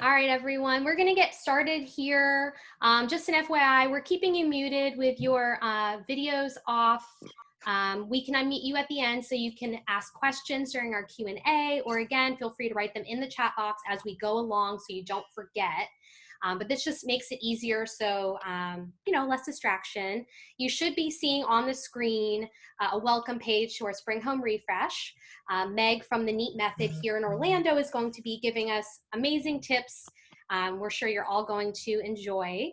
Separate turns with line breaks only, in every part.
All right, everyone, we're going to get started here. Just an FYI, we're keeping you muted with your videos off. We can unmute you at the end so you can ask questions during our Q&A, or again, feel free to write them in the chat box as we go along so you don't forget. But this just makes it easier, so less distraction. You should be seeing on the screen a welcome page to our Spring Home Refresh. Meg from the NEAT Method here in Orlando is going to be giving us amazing tips. We're sure you're all going to enjoy.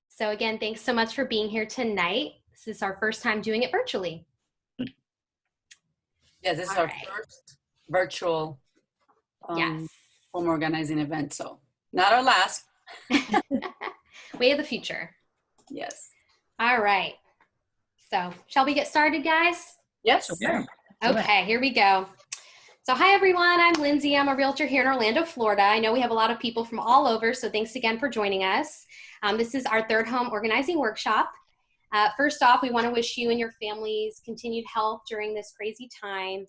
So again, thanks so much for being here tonight. This is our first time doing it virtually.
Yes, this is our first virtual
yes.
home organizing event, so not our last.
Way of the future.
Yes.
All right. So shall we get started, guys?
Yes.
Yeah.
Okay, here we go. So hi, everyone. I'm Lindsay. I'm a realtor here in Orlando, Florida. I know we have a lot of people from all over, so thanks again for joining us. This is our third home organizing workshop. First off, we want to wish you and your families continued health during this crazy time.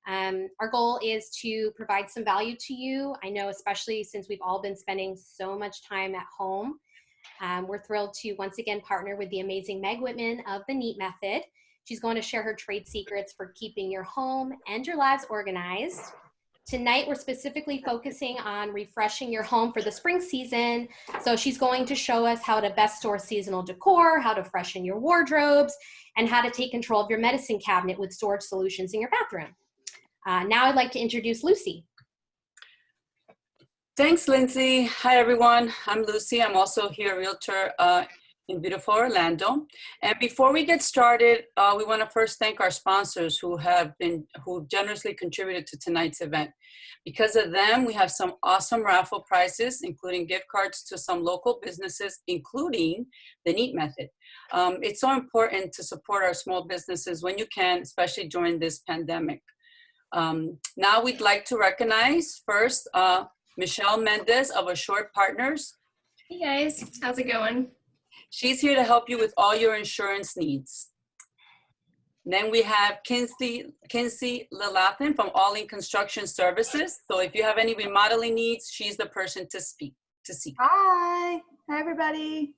Our goal is to provide some value to you. I know, especially since we've all been spending so much time at home. We're thrilled to once again partner with the amazing Meg Wittman of the NEAT Method. She's going to share her trade secrets for keeping your home and your lives organized. Tonight, we're specifically focusing on refreshing your home for the spring season. So she's going to show us how to best store seasonal decor, how to freshen your wardrobes, and how to take control of your medicine cabinet with storage solutions in your bathroom. Now I'd like to introduce Lucy.
Thanks, Lindsay. Hi, everyone. I'm Lucy. I'm also here, a realtor in beautiful Orlando. And before we get started, we want to first thank our sponsors who generously contributed to tonight's event. Because of them, we have some awesome raffle prizes, including gift cards to some local businesses, including the NEAT Method. It's so important to support our small businesses when you can, especially during this pandemic. Now we'd like to recognize first Michelle Mendez of Assured Partners.
Hey guys, how's it going?
She's here to help you with all your insurance needs. Then we have Kinsey Lilathan from All In Construction Services. So if you have any remodeling needs, she's the person to seek.
Hi everybody.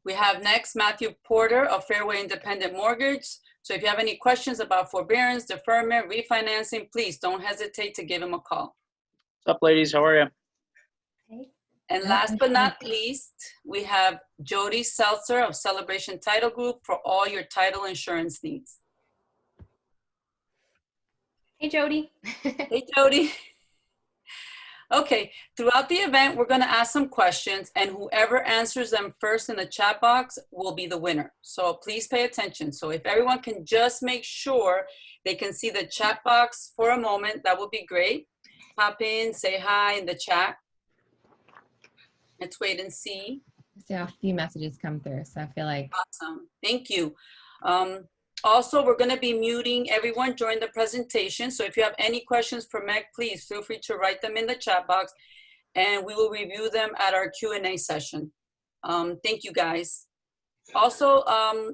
We have next Matthew Porter of Fairway Independent Mortgage. So if you have any questions about forbearance, deferment, refinancing, please don't hesitate to give him a call.
What's up, ladies? How are you?
Okay.
And last but not least, we have Jody Seltzer of Celebration Title Group for all your title insurance needs.
Hey, Jody.
Hey, Jody. Okay, throughout the event, we're going to ask some questions, and whoever answers them first in the chat box will be the winner. So please pay attention. So if everyone can just make sure they can see the chat box for a moment, that would be great. Pop in, say hi in the chat. Let's wait and see.
I see a few messages come through, so I feel like.
Awesome, thank you. Also, we're going to be muting everyone during the presentation. So if you have any questions for Meg, please feel free to write them in the chat box and we will review them at our Q&A session. Thank you, guys. Also,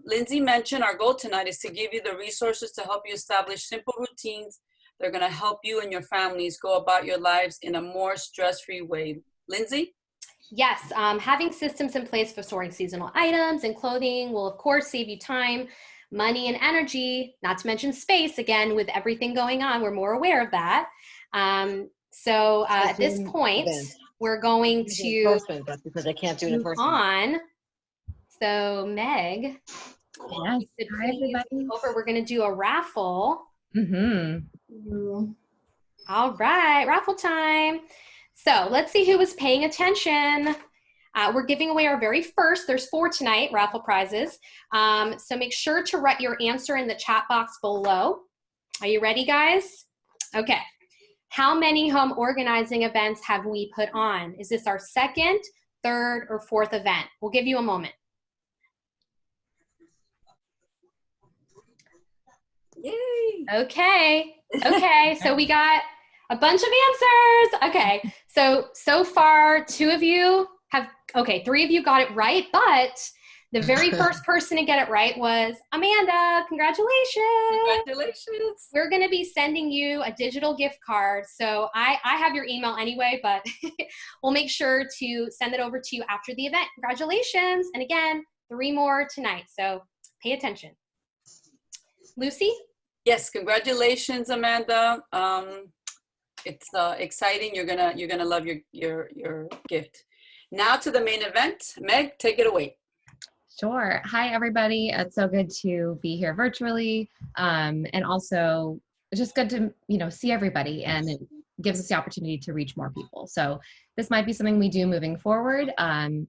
Lindsay mentioned our goal tonight is to give you the resources to help you establish simple routines that are going to help you and your families go about your lives in a more stress-free way. Lindsay?
Yes, having systems in place for storing seasonal items and clothing will, of course, save you time, money, and energy, not to mention space. Again, with everything going on, we're more aware of that. So at this point, we're going to
That's because I can't do it in
move
person.
on. So Meg,
Yes. Hi, everybody.
we're going to do a raffle.
Mm-hmm.
All right, raffle time. So let's see who was paying attention. We're giving away our very first, there's 4 tonight, raffle prizes. So make sure to write your answer in the chat box below. Are you ready, guys? Okay. How many home organizing events have we put on? Is this our second, third, or fourth event? We'll give you a moment.
Yay!
Okay. Okay, so we got a bunch of answers. Okay, so far 2 of you have, okay, 3 of you got it right, but The very first person to get it right was Amanda. Congratulations.
Congratulations.
We're going to be sending you a digital gift card. So I have your email anyway, but we'll make sure to send it over to you after the event. Congratulations. And again, 3 more tonight. So pay attention. Lucy?
Yes, congratulations, Amanda. It's exciting. You're gonna love your gift. Now to the main event. Meg, take it away.
Sure. Hi, everybody. It's so good to be here virtually. And also it's just good to, see everybody, and it gives us the opportunity to reach more people. So this might be something we do moving forward.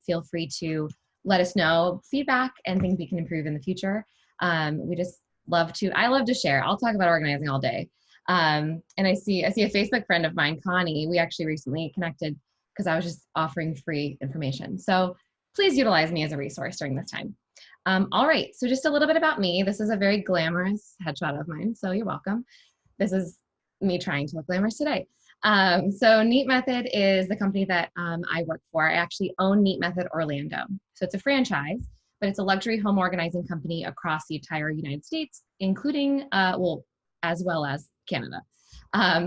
Feel free to let us know feedback and things we can improve in the future. We just I love to share. I'll talk about organizing all day. And I see a Facebook friend of mine, Connie. We actually recently connected because I was just offering free information. So please utilize me as a resource during this time. All right, so just a little bit about me. This is a very glamorous headshot of mine, so you're welcome. This is me trying to look glamorous today. So Neat Method is the company that I work for. I actually own Neat Method Orlando. So it's a franchise, but it's a luxury home organizing company across the entire United States, including, as well as Canada.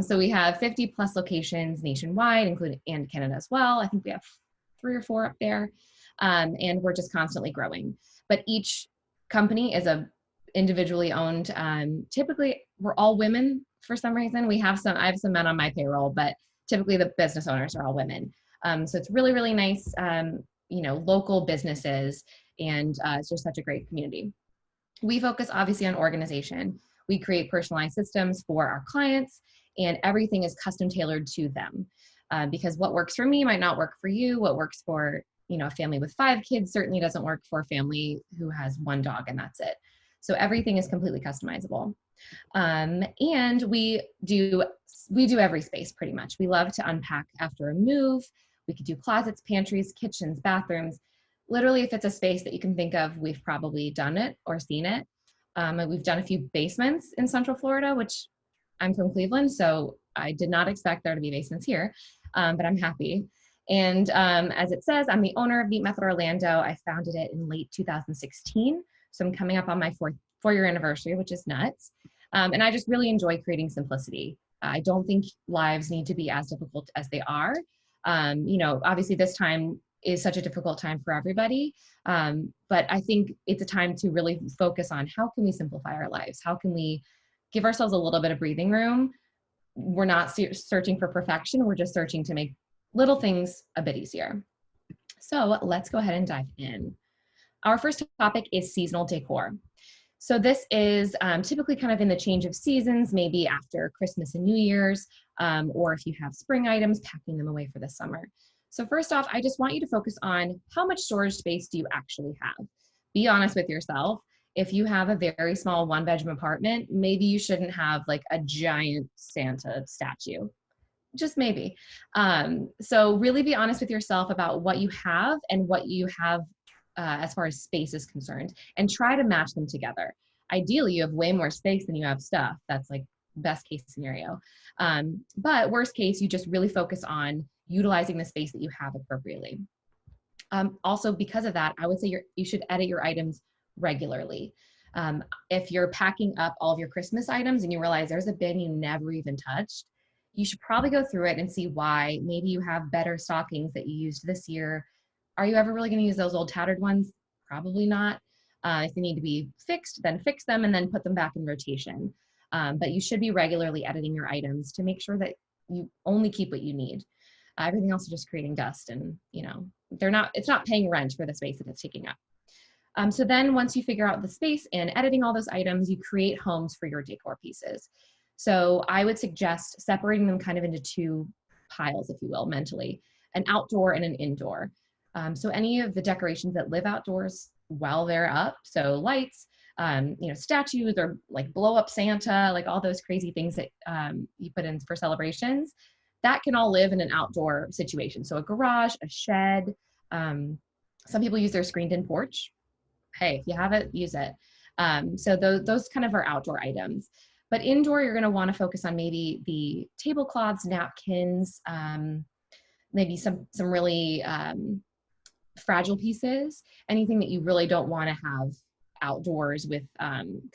So we have 50 plus locations nationwide, including and Canada as well. I think we have 3 or 4 up there. And we're just constantly growing. But each company is a individually owned. Typically, we're all women for some reason. I have some men on my payroll, but typically the business owners are all women. So it's really, really nice, local businesses, and it's just such a great community. We focus obviously on organization. We create personalized systems for our clients, and everything is custom tailored to them. Because what works for me might not work for you. What works for a family with 5 kids certainly doesn't work for a family who has 1 dog and that's it. So everything is completely customizable. And we do every space pretty much. We love to unpack after a move. We could do closets, pantries, kitchens, bathrooms. Literally, if it's a space that you can think of, we've probably done it or seen it. And we've done a few basements in Central Florida, which I'm from Cleveland, so I did not expect there to be basements here, but I'm happy. And as it says, I'm the owner of Neat Method Orlando. I founded it in late 2016. So I'm coming up on my 4-year anniversary, which is nuts. And I just really enjoy creating simplicity. I don't think lives need to be as difficult as they are. Obviously this time is such a difficult time for everybody. But I think it's a time to really focus on how can we simplify our lives? How can we give ourselves a little bit of breathing room? We're not searching for perfection. We're just searching to make little things a bit easier. So let's go ahead and dive in. Our first topic is seasonal decor. So this is typically kind of in the change of seasons, maybe after Christmas and New Year's, or if you have spring items, packing them away for the summer. So first off, I just want you to focus on how much storage space do you actually have? Be honest with yourself. If you have a very small 1-bedroom apartment, maybe you shouldn't have like a giant Santa statue. Just maybe. So really be honest with yourself about what you have and what you have as far as space is concerned, and try to match them together. Ideally, you have way more space than you have stuff. That's like best case scenario. But worst case, you just really focus on utilizing the space that you have appropriately. Also, because of that, I would say you should edit your items regularly. If you're packing up all of your Christmas items and you realize there's a bin you never even touched, you should probably go through it and see why. Maybe you have better stockings that you used this year. Are you ever really going to use those old tattered ones? Probably not. If they need to be fixed, then fix them and then put them back in rotation. But you should be regularly editing your items to make sure that you only keep what you need. Everything else is just creating dust, and it's not paying rent for the space that it's taking up. So then once you figure out the space and editing all those items, you create homes for your decor pieces. So I would suggest separating them kind of into 2 piles, if you will, mentally, an outdoor and an indoor. So any of the decorations that live outdoors while they're up, so lights, statues, or like blow up Santa, like all those crazy things that you put in for celebrations, that can all live in an outdoor situation. So a garage, a shed. Some people use their screened-in porch. Hey, if you have it, use it. So those kind of are outdoor items. But indoor, you're going to want to focus on maybe the tablecloths, napkins, maybe some really fragile pieces, anything that you really don't want to have outdoors with,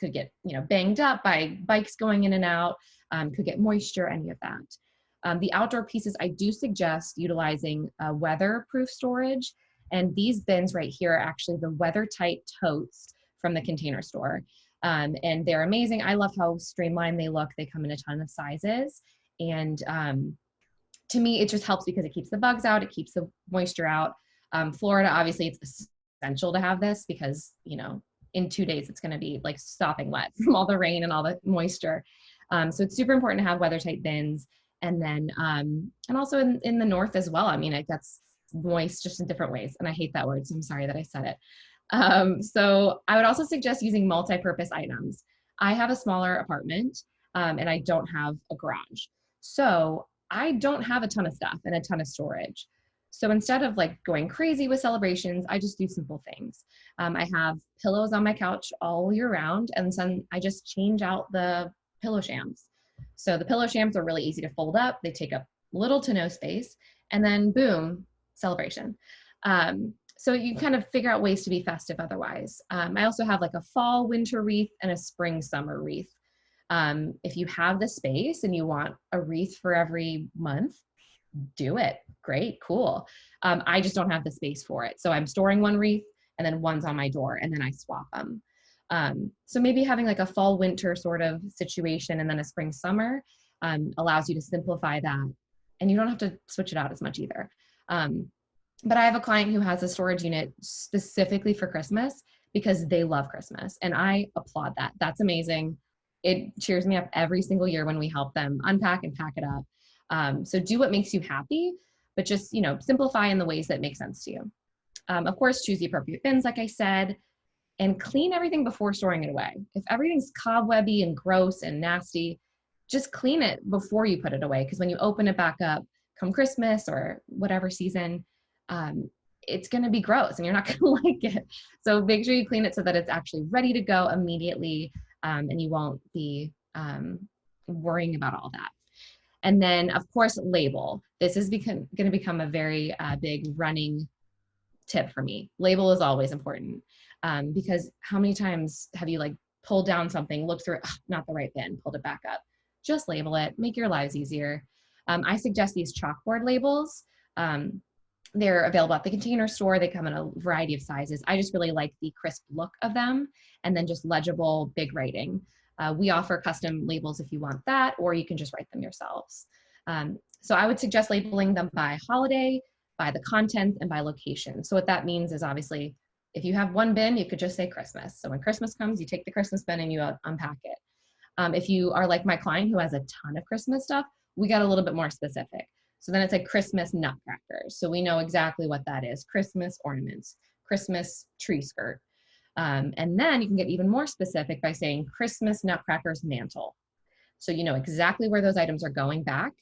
could get, banged up by bikes going in and out, could get moisture, any of that. The outdoor pieces, I do suggest utilizing weatherproof storage. And these bins right here are actually the weather-tight totes from the Container Store. And they're amazing. I love how streamlined they look. They come in a ton of sizes. And to me, it just helps because it keeps the bugs out. It keeps the moisture out. Florida, obviously, it's essential to have this because, in 2 days, it's going to be like sopping wet from all the rain and all the moisture. So it's super important to have weather-tight bins. And then, and also in the north as well. I mean, it gets moist just in different ways. And I hate that word, so I'm sorry that I said it. So I would also suggest using multi-purpose items. I have a smaller apartment and I don't have a garage. So I don't have a ton of stuff and a ton of storage. So instead of like going crazy with celebrations, I just do simple things. I have pillows on my couch all year round, and then I just change out the pillow shams. So the pillow shams are really easy to fold up. They take up little to no space, and then boom, celebration. So you kind of figure out ways to be festive otherwise. I also have like a fall winter wreath and a spring summer wreath. If you have the space and you want a wreath for every month, do it. Great, cool. I just don't have the space for it. So I'm storing one wreath and then one's on my door and then I swap them. So maybe having like a fall winter sort of situation and then a spring summer allows you to simplify that, and you don't have to switch it out as much either. But I have a client who has a storage unit specifically for Christmas because they love Christmas, and I applaud that. That's amazing. It cheers me up every single year when we help them unpack and pack it up. So do what makes you happy, but just, simplify in the ways that make sense to you. Of course, choose the appropriate bins, like I said, and clean everything before storing it away. If everything's cobwebby and gross and nasty, just clean it before you put it away. Because when you open it back up come Christmas or whatever season, it's going to be gross and you're not going to like it. So make sure you clean it so that it's actually ready to go immediately, and you won't be worrying about all that. And then, of course, label. This is going to become a very big running tip for me. Label is always important, because how many times have you pulled down something, looked through it, not the right bin, pulled it back up? Just label it, make your lives easier. I suggest these chalkboard labels. They're available at the Container Store. They come in a variety of sizes. I just really like the crisp look of them, and then just legible, big writing. We offer custom labels if you want that, or you can just write them yourselves. So I would suggest labeling them by holiday, by the content, and by location. So what that means is, obviously, if you have one bin, you could just say Christmas. So when Christmas comes, you take the Christmas bin and you unpack it. If you are like my client who has a ton of Christmas stuff, we got a little bit more specific. So then it's like Christmas nutcrackers. So we know exactly what that is. Christmas ornaments, Christmas tree skirt. And then you can get even more specific by saying Christmas nutcrackers mantle. So you know exactly where those items are going back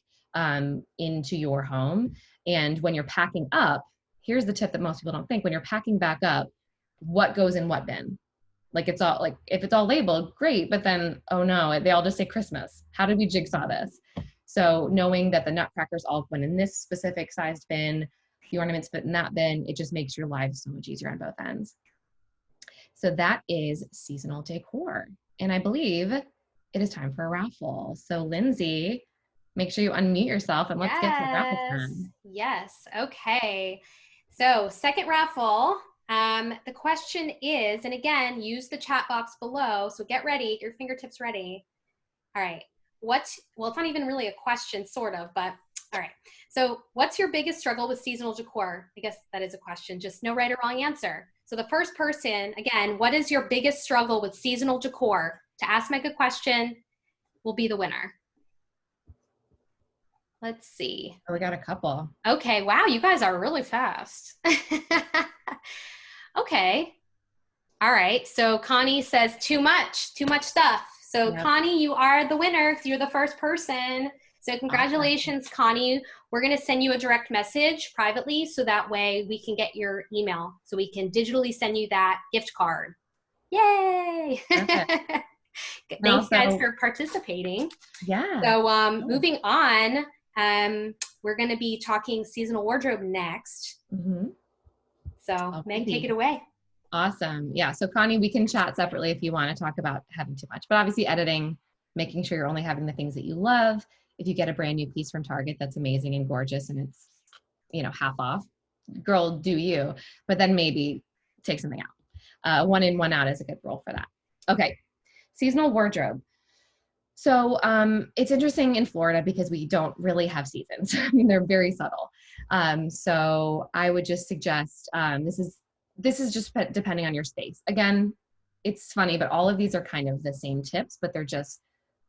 into your home. And when you're packing up, here's the tip that most people don't think. When you're packing back up, what goes in what bin? It's all if it's all labeled, great, but then, oh no, they all just say Christmas. How did we jigsaw this? So knowing that the nutcrackers all went in this specific sized bin, the ornaments fit in that bin, it just makes your lives so much easier on both ends. So that is seasonal decor. And I believe it is time for a raffle. So Lindsay, make sure you unmute yourself and let's get to the raffle time.
Yes, okay. So second raffle, the question is, and again, use the chat box below. So get ready, get your fingertips ready. All right. Well, it's not even really a question, sort of, but all right. So what's your biggest struggle with seasonal decor? I guess that is a question, just no right or wrong answer. So the first person, again, what is your biggest struggle with seasonal decor? To ask Meg a question will be the winner. Let's see.
Oh, we got a couple.
Okay, wow, you guys are really fast. Okay. All right, so Connie says too much stuff. So yep. Connie, you are the winner because you're the first person. So congratulations, awesome. Connie. We're going to send you a direct message privately so that way we can get your email so we can digitally send you that gift card. Yay! Thanks, guys, for participating.
Yeah.
So moving on, we're going to be talking seasonal wardrobe next. Mm-hmm. So Meg, take it away.
Awesome. Yeah. So Connie, we can chat separately if you want to talk about having too much, but obviously editing, making sure you're only having the things that you love. If you get a brand new piece from Target, that's amazing and gorgeous and it's, half off, girl, do you, but then maybe take something out. One in, one out is a good rule for that. Okay. Seasonal wardrobe. So it's interesting in Florida because we don't really have seasons. I mean, they're very subtle. So I would just suggest, this is just depending on your space. Again, it's funny, but all of these are kind of the same tips, but they're just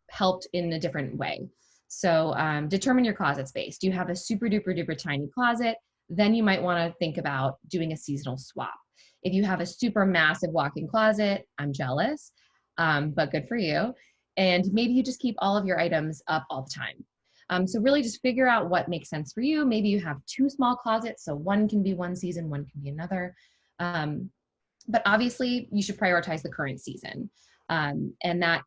helped in a different way. So determine your closet space. Do you have a super duper duper tiny closet? Then you might want to think about doing a seasonal swap. If you have a super massive walk-in closet, I'm jealous, but good for you. And maybe you just keep all of your items up all the time. So really just figure out what makes sense for you. Maybe you have two small closets, so one can be one season, one can be another. But obviously you should prioritize the current season. And that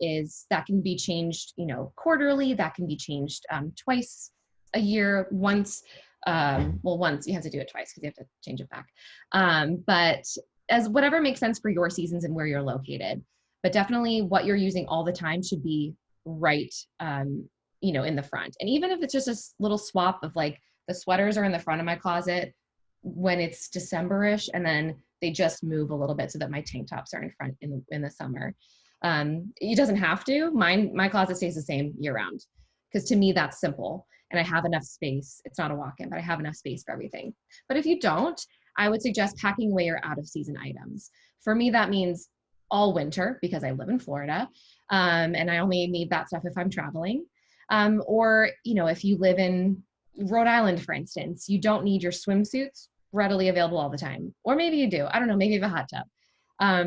can be changed, quarterly, that can be changed twice a year, once, once you have to do it twice because you have to change it back. But as whatever makes sense for your seasons and where you're located, but definitely what you're using all the time should be right, in the front. And even if it's just a little swap of like the sweaters are in the front of my closet when it's December-ish, and then they just move a little bit so that my tank tops are in front in the summer. It doesn't have to. My closet stays the same year round because to me that's simple and I have enough space. It's not a walk-in, but I have enough space for everything. But if you don't, I would suggest packing away your out of season items. For me, that means all winter because I live in Florida, and I only need that stuff if I'm traveling. Or, if you live in Rhode Island, for instance, you don't need your swimsuits readily available all the time. Or maybe you do. I don't know, maybe you have a hot tub.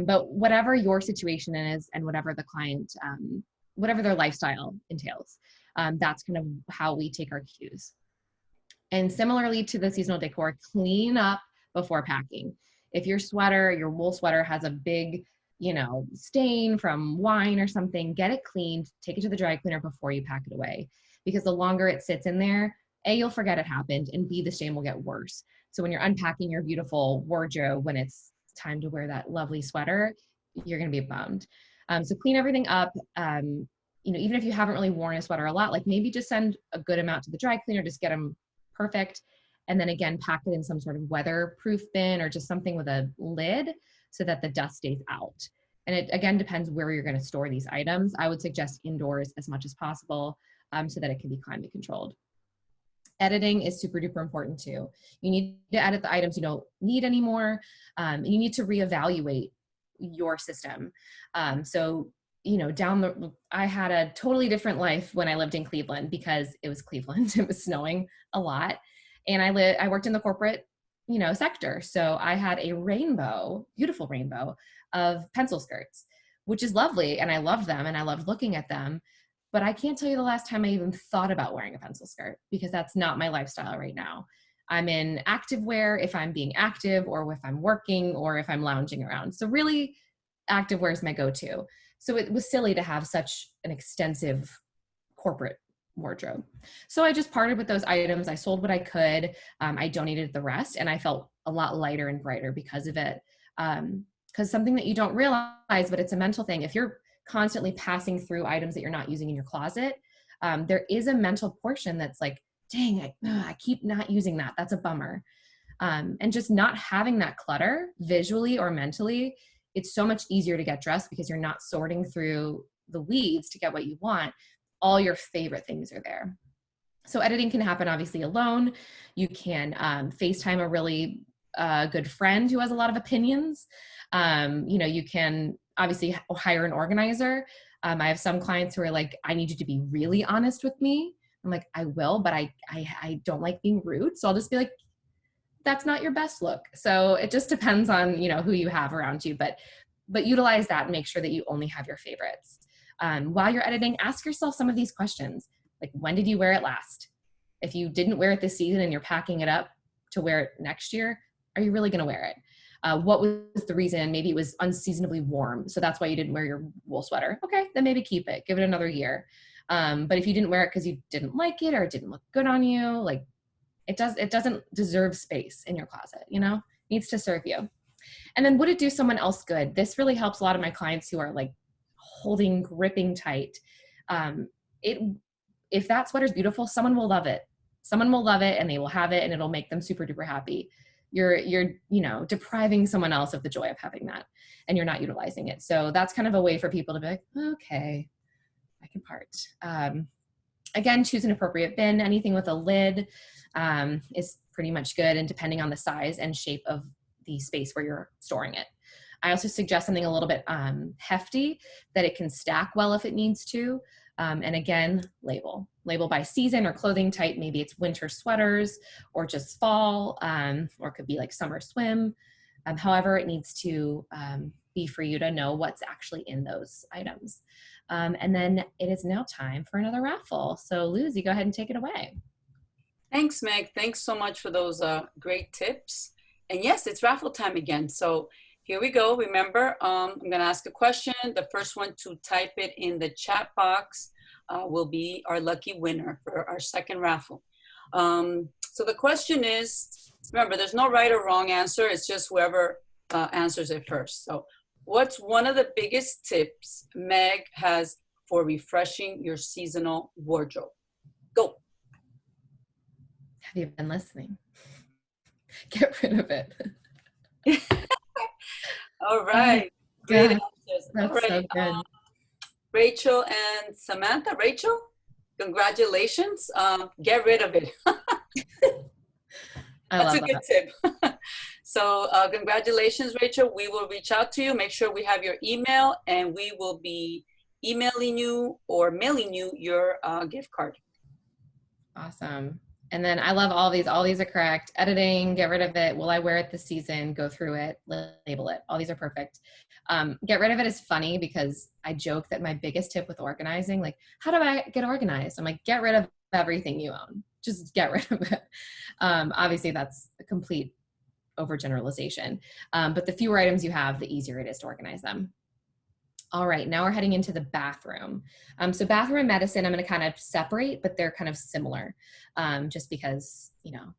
But whatever your situation is and whatever the client, whatever their lifestyle entails, that's kind of how we take our cues. And similarly to the seasonal decor, clean up before packing. If your wool sweater has a big, stain from wine or something, get it cleaned, take it to the dry cleaner before you pack it away. Because the longer it sits in there, A, you'll forget it happened, and B, the stain will get worse. So when you're unpacking your beautiful wardrobe, when it's time to wear that lovely sweater, you're going to be bummed. So clean everything up. Even if you haven't really worn a sweater a lot, like maybe just send a good amount to the dry cleaner, just get them perfect. And then again, pack it in some sort of weatherproof bin or just something with a lid so that the dust stays out. And it again depends where you're going to store these items. I would suggest indoors as much as possible so that it can be climate controlled. Editing is super duper important too. You need to edit the items you don't need anymore. You need to reevaluate your system. I had a totally different life when I lived in Cleveland because it was Cleveland. It was snowing a lot. And I worked in the corporate, sector. So I had a beautiful rainbow of pencil skirts, which is lovely. And I loved them and I loved looking at them. But I can't tell you the last time I even thought about wearing a pencil skirt because that's not my lifestyle right now. I'm in active wear if I'm being active or if I'm working or if I'm lounging around. So really active wear is my go-to. So it was silly to have such an extensive corporate wardrobe. So I just parted with those items. I sold what I could. I donated the rest and I felt a lot lighter and brighter because of it. Because something that you don't realize, but it's a mental thing. If you're constantly passing through items that you're not using in your closet, there is a mental portion that's like, dang, I keep not using that. That's a bummer. And just not having that clutter visually or mentally, it's so much easier to get dressed because you're not sorting through the weeds to get what you want. All your favorite things are there. So editing can happen obviously alone. You can FaceTime a really good friend who has a lot of opinions. You can obviously hire an organizer. I have some clients who are like, I need you to be really honest with me. I'm like, I will, but I don't like being rude. So I'll just be like, that's not your best look. So it just depends on, who you have around you, but utilize that and make sure that you only have your favorites. While you're editing, ask yourself some of these questions. Like, when did you wear it last? If you didn't wear it this season and you're packing it up to wear it next year, are you really going to wear it? What was the reason? Maybe it was unseasonably warm, so that's why you didn't wear your wool sweater. Okay, then maybe keep it. Give it another year. But if you didn't wear it because you didn't like it or it didn't look good on you, like it doesn't deserve space in your closet. You needs to serve you. And then would it do someone else good? This really helps a lot of my clients who are like gripping tight. If that sweater's beautiful, someone will love it. Someone will love it and they will have it and it'll make them super duper happy. You're depriving someone else of the joy of having that and you're not utilizing it. So that's kind of a way for people to be like, okay, I can part. Again, choose an appropriate bin. Anything with a lid is pretty much good, and depending on the size and shape of the space where you're storing it. I also suggest something a little bit hefty that it can stack well if it needs to. And again, label by season or clothing type. Maybe it's winter sweaters or just fall, or it could be like summer swim. However, it needs to be for you to know what's actually in those items. And then it is now time for another raffle. So Luzy, go ahead and take it away.
Thanks, Meg. Thanks so much for those great tips. And yes, it's raffle time again. So here we go. Remember, I'm going to ask a question. The first one to type it in the chat box will be our lucky winner for our second raffle. So the question is, remember, there's no right or wrong answer. It's just whoever answers it first. So what's one of the biggest tips Meg has for refreshing your seasonal wardrobe? Go.
Have you been listening? Get rid of it.
All right.
Good.
Great answers.
That's
All right.
so good.
Rachel and Samantha. Rachel, congratulations. Get rid of it. That's a good tip. So congratulations, Rachel. We will reach out to you. Make sure we have your email and we will be emailing you or mailing you your gift card.
Awesome. And then I love all these. All these are correct. Editing, get rid of it. Will I wear it this season? Go through it, label it. All these are perfect. Get rid of it is funny because I joke that my biggest tip with organizing, like, how do I get organized? I'm like, get rid of everything you own. Just get rid of it. Obviously, that's a complete overgeneralization. But the fewer items you have, the easier it is to organize them. All right, now we're heading into the bathroom. So bathroom and medicine, I'm gonna kind of separate, but they're kind of similar. Just because,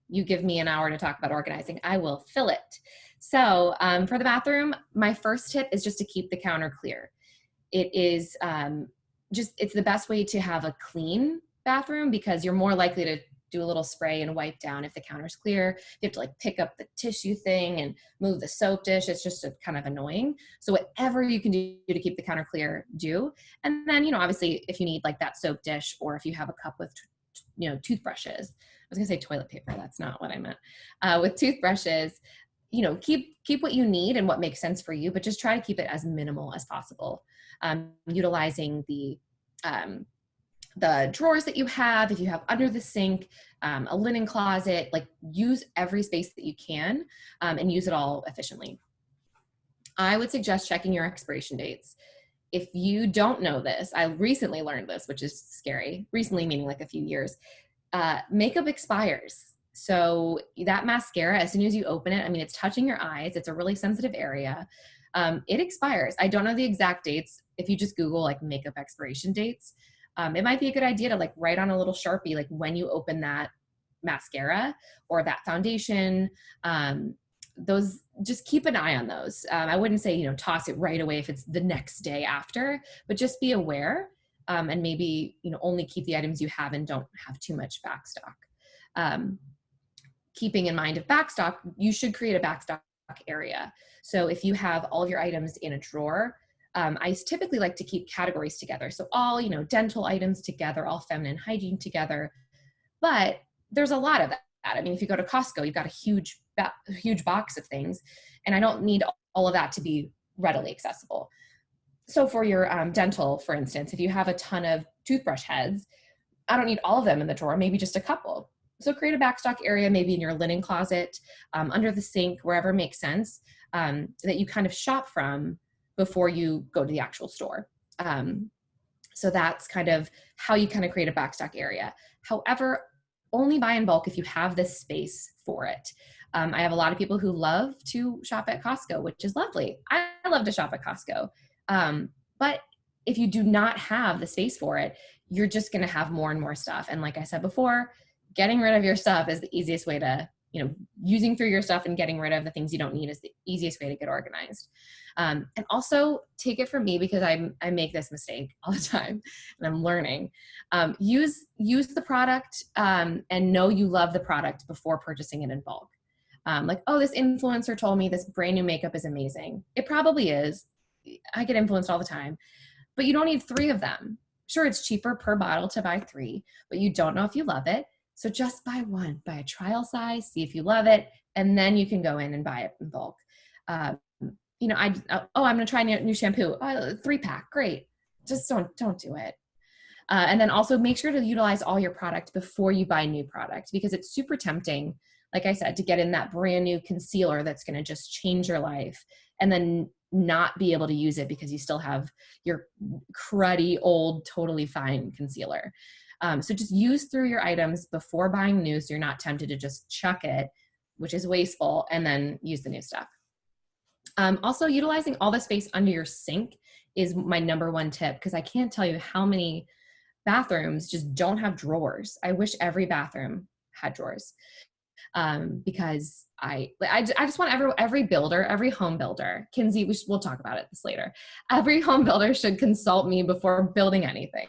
you give me an hour to talk about organizing, I will fill it. So for the bathroom, my first tip is just to keep the counter clear. It is it's the best way to have a clean bathroom because you're more likely to do a little spray and wipe down if the counter's clear. You have to like pick up the tissue thing and move the soap dish. It's just kind of annoying. So whatever you can do to keep the counter clear, do. And then, obviously if you need like that soap dish or if you have a cup with, toothbrushes, I was gonna say toilet paper. That's not what I meant. With toothbrushes, keep what you need and what makes sense for you, but just try to keep it as minimal as possible. Utilizing the drawers that you have, if you have under the sink, a linen closet, like use every space that you can and use it all efficiently. I would suggest checking your expiration dates. If you don't know this, I recently learned this, which is scary. Recently meaning like a few years. Makeup expires. So that mascara, as soon as you open it, it's touching your eyes. It's a really sensitive area. It expires. I don't know the exact dates. If you just Google like makeup expiration dates, it might be a good idea to like write on a little Sharpie, like when you open that mascara or that foundation, those, just keep an eye on those. I wouldn't say, toss it right away if it's the next day after, but just be aware and maybe, only keep the items you have and don't have too much backstock. Keeping in mind of backstock, you should create a backstock area. So if you have all of your items in a drawer, I typically like to keep categories together. So all, dental items together, all feminine hygiene together, but there's a lot of that. If you go to Costco, you've got a huge box of things, and I don't need all of that to be readily accessible. So for your dental, for instance, if you have a ton of toothbrush heads, I don't need all of them in the drawer, maybe just a couple. So create a backstock area, maybe in your linen closet, under the sink, wherever makes sense, that you kind of shop from before you go to the actual store. So that's kind of how you kind of create a backstock area. However, only buy in bulk if you have the space for it. I have a lot of people who love to shop at Costco, which is lovely. I love to shop at Costco. But if you do not have the space for it, you're just going to have more and more stuff. And like I said before, getting rid of your stuff is the easiest way to using through your stuff and getting rid of the things you don't need is the easiest way to get organized. And also take it from me, because I make this mistake all the time and I'm learning. Use the product and know you love the product before purchasing it in bulk. Like, oh, this influencer told me this brand new makeup is amazing. It probably is. I get influenced all the time, but you don't need 3 of them. Sure, it's cheaper per bottle to buy 3, but you don't know if you love it. So just buy 1, buy a trial size, see if you love it, and then you can go in and buy it in bulk. I'm going to try a new shampoo. 3-pack, great. Just don't do it. And then also make sure to utilize all your product before you buy new product, because it's super tempting, like I said, to get in that brand new concealer that's going to just change your life and then not be able to use it because you still have your cruddy, old, totally fine concealer. So just use through your items before buying new, so you're not tempted to just chuck it, which is wasteful, and then use the new stuff. Also, utilizing all the space under your sink is my number 1 tip, because I can't tell you how many bathrooms just don't have drawers. I wish every bathroom had drawers, because I just want every builder, every home builder, Kinsey, we'll talk about this later. Every home builder should consult me before building anything,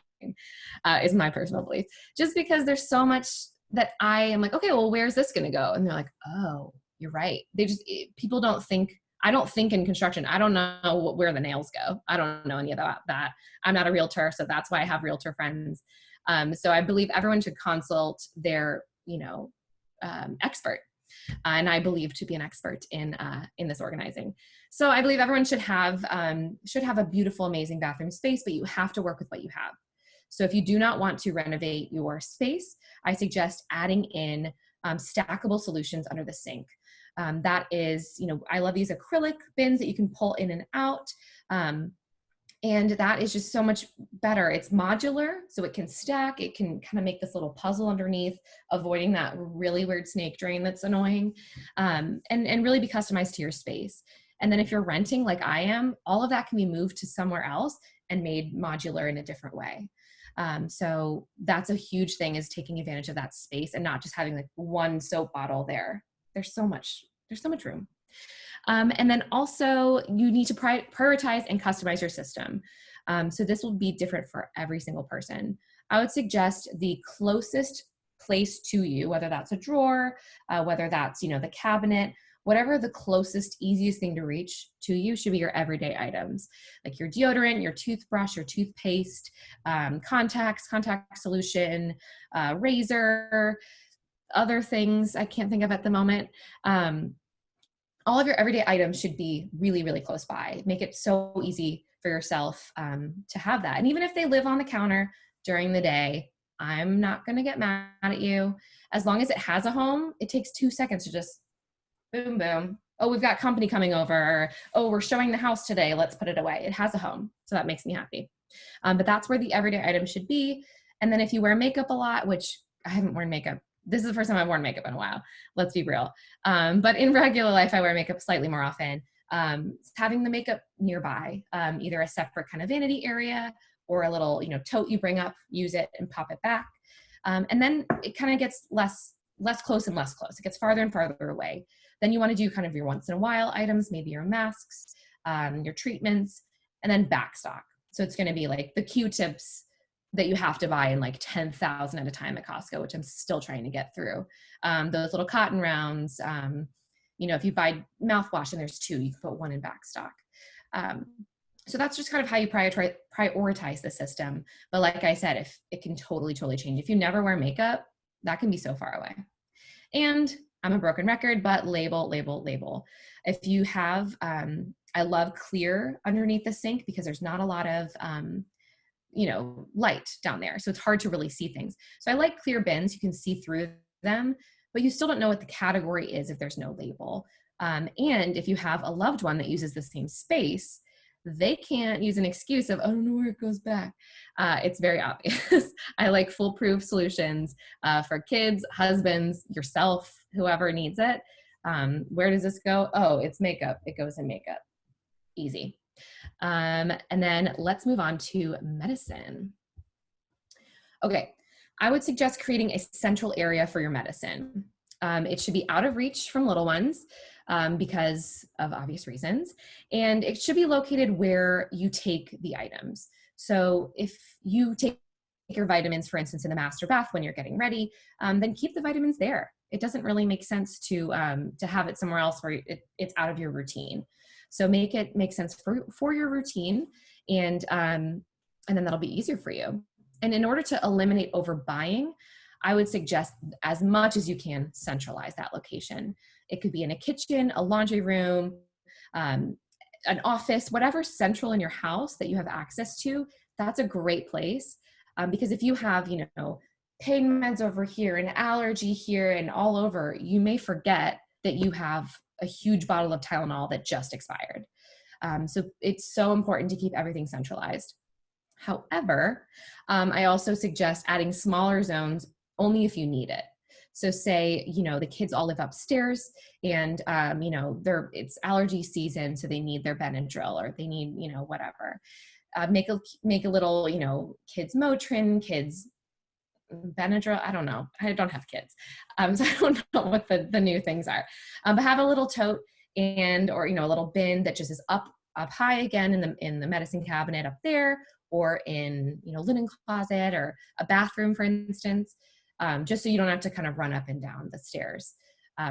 is my personal belief. Just because there's so much that I am like, okay, well, where's this going to go? And they're like, oh, you're right. People don't think. I don't think in construction. I don't know where the nails go. I don't know any of that. I'm not a realtor, so that's why I have realtor friends. So I believe everyone should consult their, expert. And I believe to be an expert in this organizing. So I believe everyone should have a beautiful, amazing bathroom space, but you have to work with what you have. So if you do not want to renovate your space, I suggest adding in stackable solutions under the sink. That is, I love these acrylic bins that you can pull in and out. And that is just so much better. It's modular, so it can stack. It can kind of make this little puzzle underneath, avoiding that really weird snake drain that's annoying, and really be customized to your space. And then if you're renting like I am, all of that can be moved to somewhere else and made modular in a different way. So that's a huge thing, is taking advantage of that space and not just having like 1 soap bottle there. There's so much room. And then also you need to prioritize and customize your system. So this will be different for every single person. I would suggest the closest place to you, whether that's a drawer, whether that's, the cabinet, whatever the closest, easiest thing to reach to you should be your everyday items, like your deodorant, your toothbrush, your toothpaste, contacts, contact solution, razor, other things I can't think of at the moment. All of your everyday items should be really, really close by. Make it so easy for yourself to have that. And even if they live on the counter during the day, I'm not going to get mad at you. As long as it has a home, it takes 2 seconds to just boom, boom. Oh, we've got company coming over. Oh, we're showing the house today. Let's put it away. It has a home. So that makes me happy. But that's where the everyday items should be. And then if you wear makeup a lot, which I haven't worn makeup. This is the first time I've worn makeup in a while. Let's be real. But in regular life, I wear makeup slightly more often. Having the makeup nearby, either a separate kind of vanity area or a little, tote you bring up, use it and pop it back. And then it kind of gets less close and less close. It gets farther and farther away. Then you want to do kind of your once in a while items, maybe your masks, your treatments, and then backstock. So it's going to be like the Q-tips that you have to buy in like 10,000 at a time at Costco, which I'm still trying to get through. Those little cotton rounds, if you buy mouthwash and there's 2, you can put 1 in backstock. So that's just kind of how you prioritize the system. But like I said, if it can totally change. If you never wear makeup, that can be so far away. And I'm a broken record, but label. If you have, I love clear underneath the sink because there's not a lot of, light down there. So it's hard to really see things. So I like clear bins. You can see through them, but you still don't know what the category is if there's no label. And if you have a loved one that uses the same space, they can't use an excuse of, I don't know where it goes back. It's very obvious. I like foolproof solutions for kids, husbands, yourself, whoever needs it. Where does this go? Oh, it's makeup. It goes in makeup. Easy. And then let's move on to medicine. Okay. I would suggest creating a central area for your medicine. It should be out of reach from little ones because of obvious reasons. And it should be located where you take the items. So if you take your vitamins, for instance, in the master bath when you're getting ready, then keep the vitamins there. It doesn't really make sense to have it somewhere else where it's out of your routine. So make it make sense for your routine, and then that'll be easier for you. And in order to eliminate overbuying, I would suggest as much as you can centralize that location. It could be in a kitchen, a laundry room, an office, whatever's central in your house that you have access to. That's a great place. Because if you have, pain meds over here and allergy here and all over, you may forget that you have a huge bottle of Tylenol that just expired. So it's so important to keep everything centralized. However, I also suggest adding smaller zones only if you need it. So say, the kids all live upstairs and, it's allergy season, so they need their Benadryl or they need, whatever. Make a little, kids Motrin, kids Benadryl. I don't know. I don't have kids. So I don't know what the new things are. But have a little tote or a little bin that just is up high again in the medicine cabinet up there, or in, linen closet or a bathroom, for instance, just so you don't have to kind of run up and down the stairs.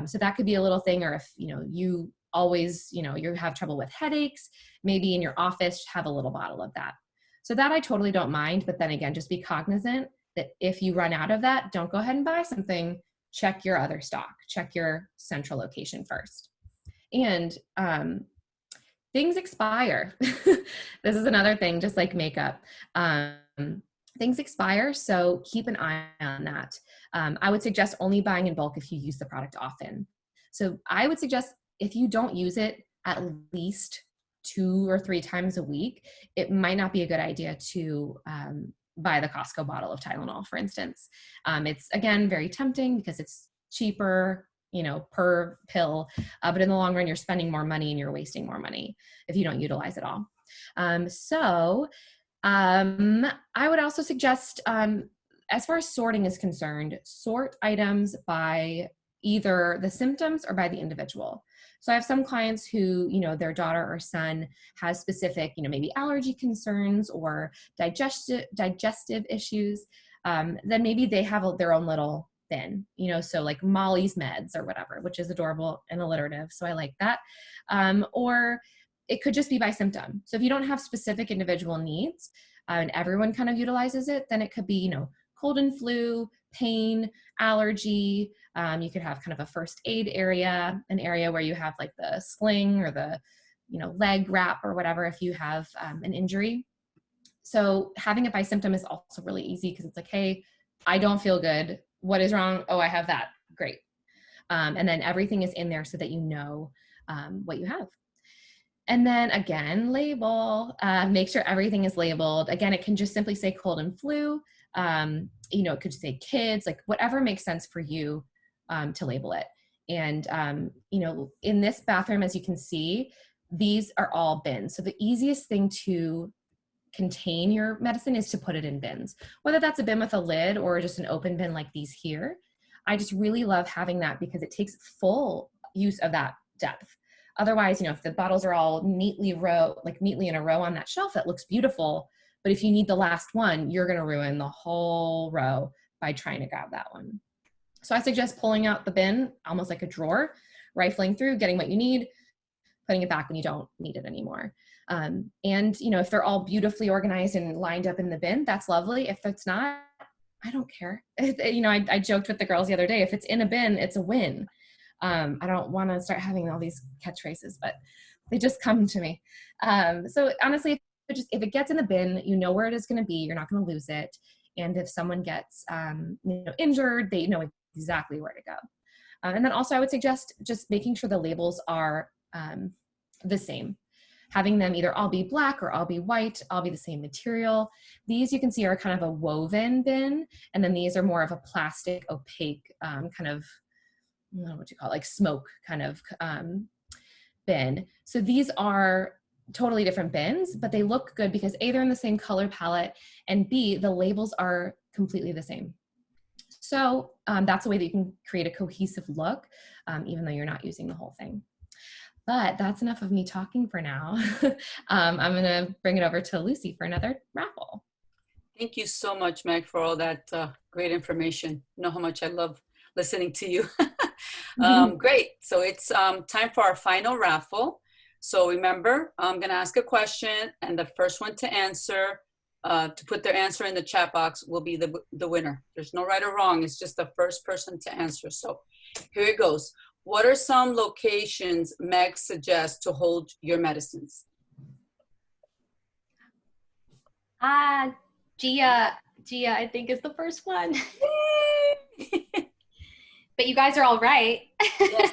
So that could be a little thing. Or if, you always, you have trouble with headaches, maybe in your office, have a little bottle of that. So that I totally don't mind. But then again, just be cognizant that if you run out of that, don't go ahead and buy something. Check your other stock, check your central location first. And things expire. This is another thing, just like makeup. Things expire, so keep an eye on that. I would suggest only buying in bulk if you use the product often. So I would suggest if you don't use it at least 2 or 3 times a week, it might not be a good idea to buy the Costco bottle of Tylenol, for instance. It's, again, very tempting because it's cheaper, per pill, but in the long run, you're spending more money and you're wasting more money if you don't utilize it all. I would also suggest, as far as sorting is concerned, sort items by either the symptoms or by the individual. So I have some clients who, their daughter or son has specific, maybe allergy concerns or digestive issues. Then maybe they have their own little bin, so like Molly's meds or whatever, which is adorable and alliterative. So I like that. Or it could just be by symptom. So if you don't have specific individual needs and everyone kind of utilizes it, then it could be, cold and flu, pain, allergy. You could have kind of a first aid area, an area where you have like the sling or the, leg wrap or whatever if you have an injury. So having it by symptom is also really easy because it's like, hey, I don't feel good. What is wrong? Oh, I have that. Great. And then everything is in there so that you know what you have. And then again, label, make sure everything is labeled. Again, it can just simply say cold and flu. It could say kids, like whatever makes sense for you to label it. And, in this bathroom, as you can see, these are all bins. So the easiest thing to contain your medicine is to put it in bins, whether that's a bin with a lid or just an open bin like these here. I just really love having that because it takes full use of that depth. Otherwise, if the bottles are all neatly in a row on that shelf, that looks beautiful. But if you need the last one, you're going to ruin the whole row by trying to grab that one. So I suggest pulling out the bin, almost like a drawer, rifling through, getting what you need, putting it back when you don't need it anymore. And, if they're all beautifully organized and lined up in the bin, that's lovely. If it's not, I don't care. I joked with the girls the other day, if it's in a bin, it's a win. I don't want to start having all these catchphrases, but they just come to me. So honestly, if it gets in the bin, you know where it is going to be. You're not going to lose it. And if someone gets injured, they know exactly where to go. And then also I would suggest just making sure the labels are the same. Having them either all be black or all be white, all be the same material. These you can see are kind of a woven bin. And then these are more of a plastic opaque kind of, I don't know what you call it, like smoke kind of bin. So these are totally different bins, but they look good because A, they're in the same color palette, and B, the labels are completely the same. So that's a way that you can create a cohesive look, even though you're not using the whole thing. But that's enough of me talking for now. I'm going to bring it over to Lucy for another raffle.
Thank you so much, Meg, for all that great information. You know how much I love listening to you. Great. So it's time for our final raffle. So remember, I'm going to ask a question, and the first one to answer, to put their answer in the chat box, will be the winner. There's no right or wrong. It's just the first person to answer. So here it goes. What are some locations Meg suggests to hold your medicines?
Gia, I think is the first one. But you guys are all right.
Yes,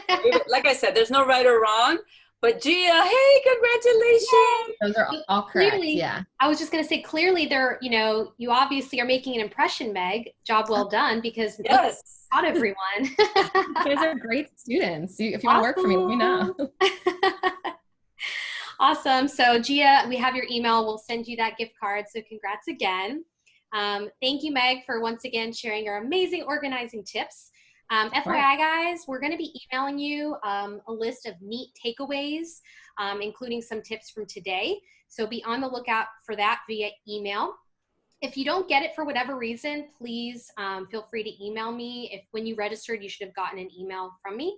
like I said, there's no right or wrong. But Gia, hey, congratulations.
Those are all correct,
Clearly,
yeah.
I was just going to say, clearly they're, you obviously are making an impression, Meg. Job well done, because
Yes.
not everyone.
You guys are great students. If you want to work for me, let me know.
Awesome. So Gia, we have your email. We'll send you that gift card. So congrats again. Thank you, Meg, for once again sharing your amazing organizing tips. FYI, guys, we're going to be emailing you a list of neat takeaways, including some tips from today. So be on the lookout for that via email. If you don't get it for whatever reason, please feel free to email me. When you registered, you should have gotten an email from me,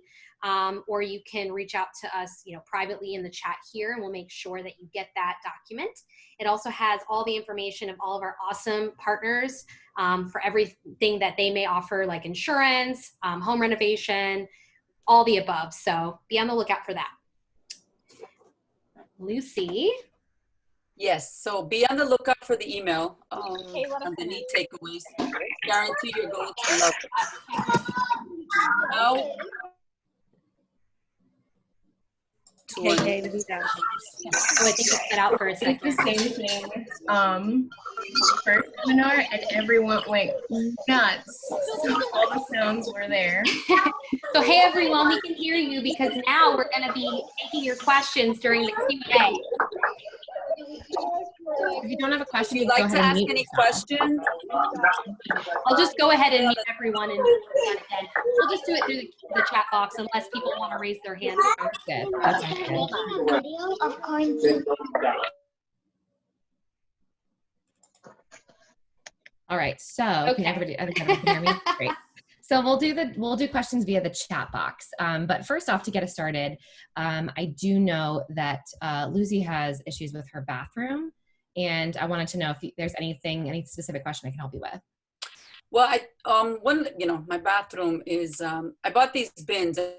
or you can reach out to us, privately in the chat here, and we'll make sure that you get that document. It also has all the information of all of our awesome partners for everything that they may offer, like insurance, home renovation, all the above. So be on the lookout for that. Lucy.
Yes, so be on the lookout for the email on the neat takeaways. Guarantee you're going to love it. Now,
Oh, I think it's cut out for a second.
It's the same thing. First seminar, and everyone went nuts. So all the sounds were there.
So hey everyone, we can hear you because now we're going to be taking your questions during the Q&A.
If you don't have a question,
if you'd like to ask any questions,
I'll just go ahead and mute everyone and do that again. We'll just do it through the chat box unless people want to raise their hand.
Good. That sounds good. All right. So
Okay.
can everybody hear me? Great. So we'll do questions via the chat box. But first off, to get us started, I do know that Luzy has issues with her bathroom, and I wanted to know if there's any specific question I can help you with.
well, my bathroom is, I bought these bins. I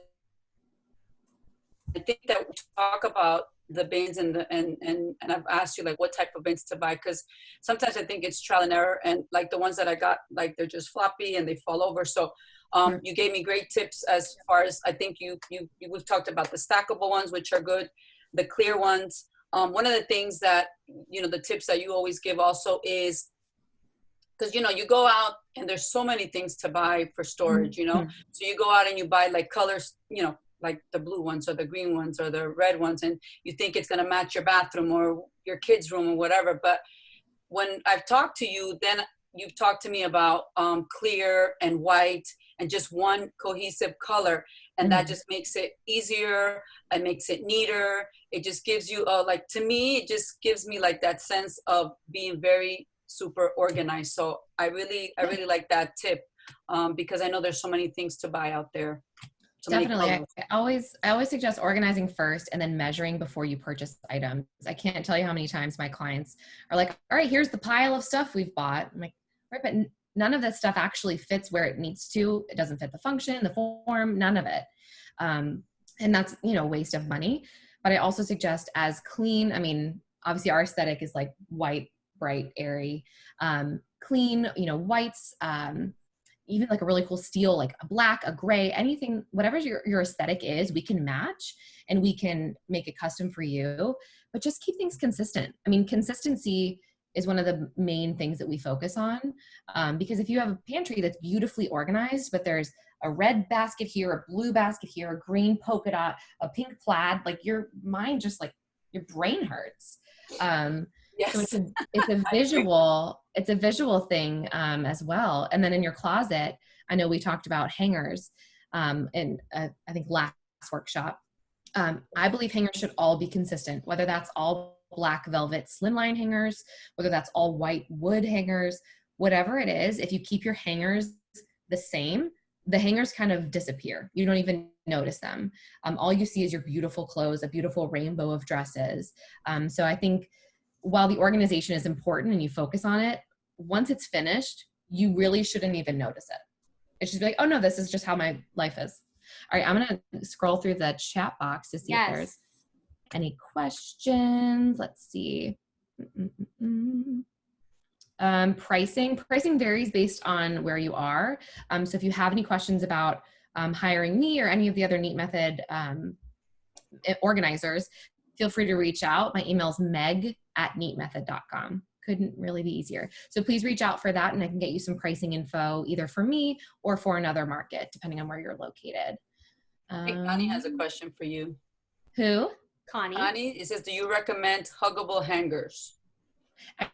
think that we talk about the bins and I've asked you like what type of bins to buy, because sometimes I think it's trial and error, and like the ones that I got, like they're just floppy and they fall over. So you gave me great tips as far as, I think we've talked about the stackable ones, which are good, the clear ones. One of the things that, the tips that you always give also is, because, you go out and there's so many things to buy for storage, so you go out and you buy like colors, like the blue ones or the green ones or the red ones, and you think it's going to match your bathroom or your kid's room or whatever. But when I've talked to you, then you've talked to me about clear and white and just one cohesive color. And that just makes it easier. It makes it neater. It just gives you to me, it just gives me like that sense of being very super organized. So I really like that tip because I know there's so many things to buy out there.
Definitely. I always suggest organizing first and then measuring before you purchase items. I can't tell you how many times my clients are like, all right, here's the pile of stuff we've bought. I'm like, right, but none of that stuff actually fits where it needs to. It doesn't fit the function, the form, none of it. And that's, waste of money. But I also suggest as clean, obviously our aesthetic is like white, bright, airy, clean, whites, even like a really cool steel, like a black, a gray, anything, whatever your aesthetic is, we can match and we can make it custom for you, but just keep things consistent. Consistency is one of the main things that we focus on, because if you have a pantry that's beautifully organized, but there's a red basket here, a blue basket here, a green polka dot, a pink plaid, like your mind just like your brain hurts.
Yes.
So it's a visual thing as well. And then in your closet, I know we talked about hangers in, I think, last workshop. I believe hangers should all be consistent, whether that's all black velvet slimline hangers, whether that's all white wood hangers, whatever it is. If you keep your hangers the same, the hangers kind of disappear. You don't even notice them. All you see is your beautiful clothes, a beautiful rainbow of dresses. So I think while the organization is important and you focus on it, once it's finished, you really shouldn't even notice it. It should be like, oh no, this is just how my life is. All right, I'm gonna scroll through the chat box to see if there's any questions. Let's see. Pricing varies based on where you are. So if you have any questions about hiring me or any of the other Neat Method organizers, feel free to reach out. My email is meg@neatmethod.com. Couldn't really be easier. So please reach out for that and I can get you some pricing info either for me or for another market, depending on where you're located.
I think Connie has a question for you.
Who?
Connie, it says, do you recommend huggable hangers?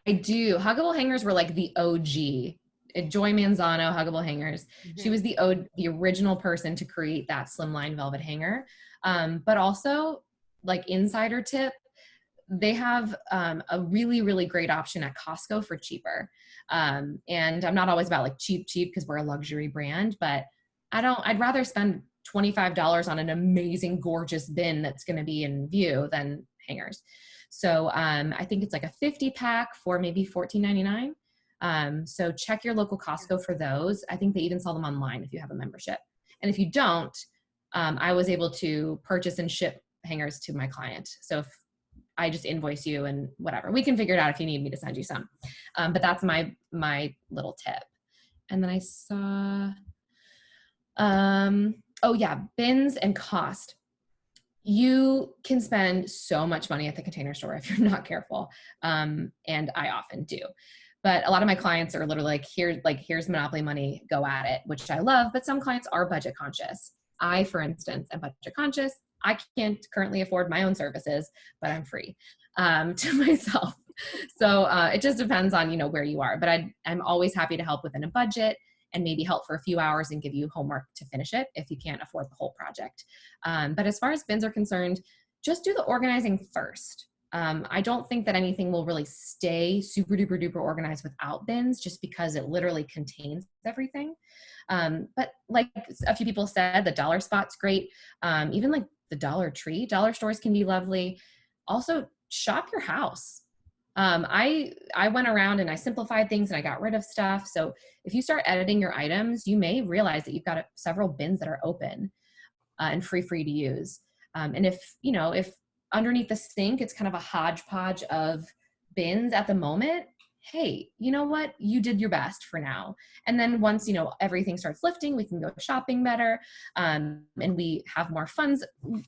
I do. Huggable hangers were like the OG. Joy Manzano, huggable hangers. She was the original person to create that slimline velvet hanger. But also, like insider tip, they have a really, really great option at Costco for cheaper. And I'm not always about like cheap because we're a luxury brand, but I'd rather spend $25 on an amazing, gorgeous bin that's going to be in view than hangers. So I think it's like a 50 pack for maybe $14.99. So check your local Costco for those. I think they even sell them online if you have a membership. And if you don't, I was able to purchase and ship hangers to my client. So if I just invoice you and whatever, we can figure it out if you need me to send you some. But that's my little tip. And then I saw, oh yeah, bins and cost. You can spend so much money at the Container Store if you're not careful. And I often do. But a lot of my clients are literally like, here's Monopoly money, go at it, which I love. But some clients are budget conscious. I, for instance, am budget conscious. I can't currently afford my own services, but I'm free to myself. So it just depends on, where you are. But I'm always happy to help within a budget and maybe help for a few hours and give you homework to finish it if you can't afford the whole project. But as far as bins are concerned, just do the organizing first. I don't think that anything will really stay super duper duper organized without bins just because it literally contains everything. But like a few people said, the dollar spot's great. Even like the Dollar Tree, dollar stores can be lovely. Also shop your house. I went around and I simplified things and I got rid of stuff. So if you start editing your items, you may realize that you've got several bins that are open and free to use. And if underneath the sink, it's kind of a hodgepodge of bins at the moment, hey, you know what? You did your best for now. And then once, everything starts lifting, we can go shopping better. And we have more funds,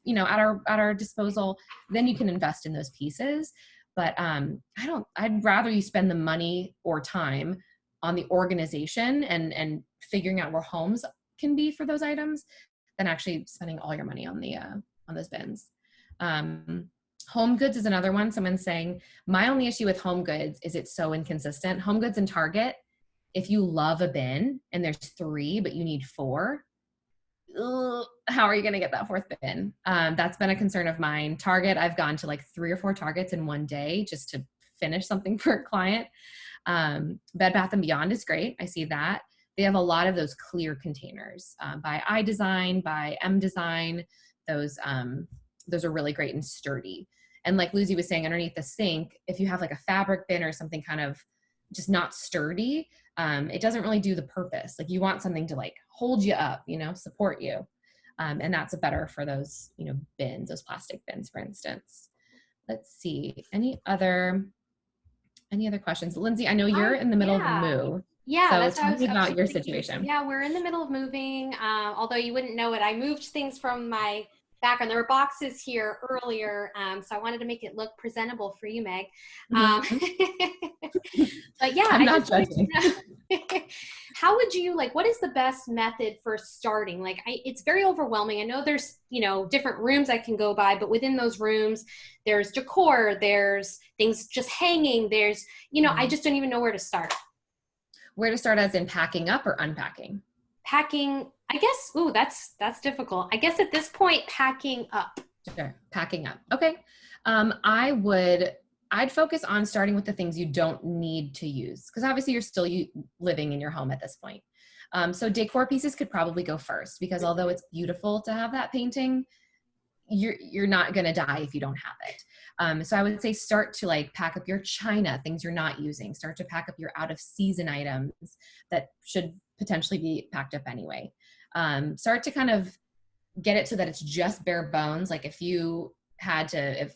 at our disposal, then you can invest in those pieces. But I'd rather you spend the money or time on the organization and figuring out where homes can be for those items than actually spending all your money on those bins. Home goods is another one. Someone's saying, my only issue with home goods is it's so inconsistent. Home goods and Target, if you love a bin and there's 3, but you need 4, how are you going to get that 4th bin? That's been a concern of mine. Target, I've gone to like 3 or 4 Targets in one day just to finish something for a client. Bed Bath & Beyond is great. I see that. They have a lot of those clear containers by iDesign, by M-Design. Those are really great and sturdy. And like Luzy was saying, underneath the sink, if you have like a fabric bin or something kind of just not sturdy, it doesn't really do the purpose. Like you want something to like hold you up, support you. And that's better for those, bins, those plastic bins, for instance. Let's see, any other questions? Lindsay, I know you're in the middle of a move.
Yeah,
so tell me about your situation.
Yeah, we're in the middle of moving. Although you wouldn't know it, I moved things from my background. There were boxes here earlier, so I wanted to make it look presentable for you, Meg. But yeah,
I'm not judging.
How would you what is the best method for starting? It's very overwhelming. I know there's different rooms I can go by, but within those rooms, there's decor, there's things just hanging, there's I just don't even know where to start.
Where to start as in packing up or unpacking?
packing, I guess, ooh, that's difficult. I guess at this point, packing up.
Sure. Packing up. Okay. I'd focus on starting with the things you don't need to use, because obviously you're still living in your home at this point. So decor pieces could probably go first, because although it's beautiful to have that painting, you're not going to die if you don't have it. So I would say start to like pack up your china, things you're not using. Start to pack up your out of season items that should potentially be packed up anyway. Start to kind of get it so that it's just bare bones. Like if you had to,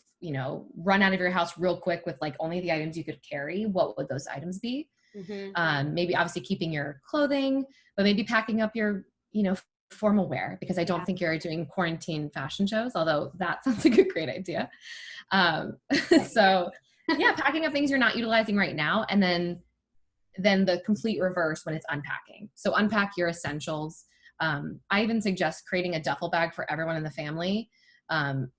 run out of your house real quick with like only the items you could carry, what would those items be? Maybe obviously keeping your clothing, but maybe packing up your, formal wear, because I don't think you're doing quarantine fashion shows, although that sounds like a great idea. So yeah, packing up things you're not utilizing right now. And then the complete reverse when it's unpacking. So unpack your essentials. I even suggest creating a duffel bag for everyone in the family,